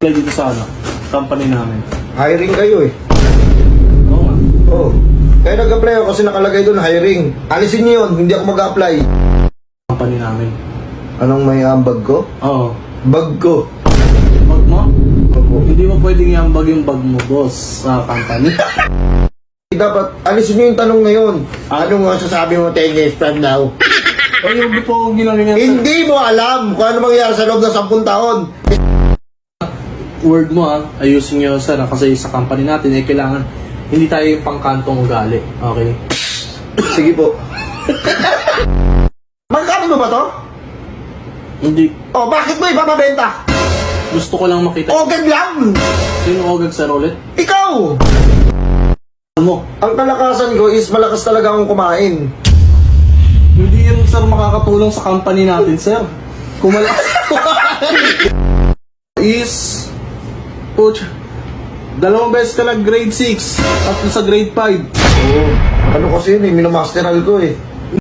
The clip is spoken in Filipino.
Dito sa company namin. Hiring kayo eh. Oo nga. Oo. Kaya nag-apply ako kasi nakalagay doon hiring. Alisin niyo yun, hindi ako mag-apply. Company namin. Anong may ambag ko? Oo. Bag ko. Bag mo? Opo. Hindi mo pwedeng iambag yung bag mo, boss, sa company. Dapat alisin niyo yung tanong ngayon. Anong masasabi mo 10 years from now? Ay, huwag po ginalingan sa Hindi mo alam kung ano mangyayari sa loob ng 10 taon. word mo ayusin nyo sir kasi sa company natin kailangan hindi tayo yung pangkantong ugali. Okay? Sige po. Magkano mo ba to? Hindi. Oh, bakit mo ipapabenta? Gusto ko lang makita. Ogag lang! Sino ogag sir ulit? Ikaw! Mo. Ang kalakasan ko is malakas talaga akong kumain. Hindi yan sir makakatulong sa company natin sir. Kung malakas is Puch, 2 beses ka nag grade 6 at sa grade 5. Oo. Ano kasi yun eh, minamasteral ko eh.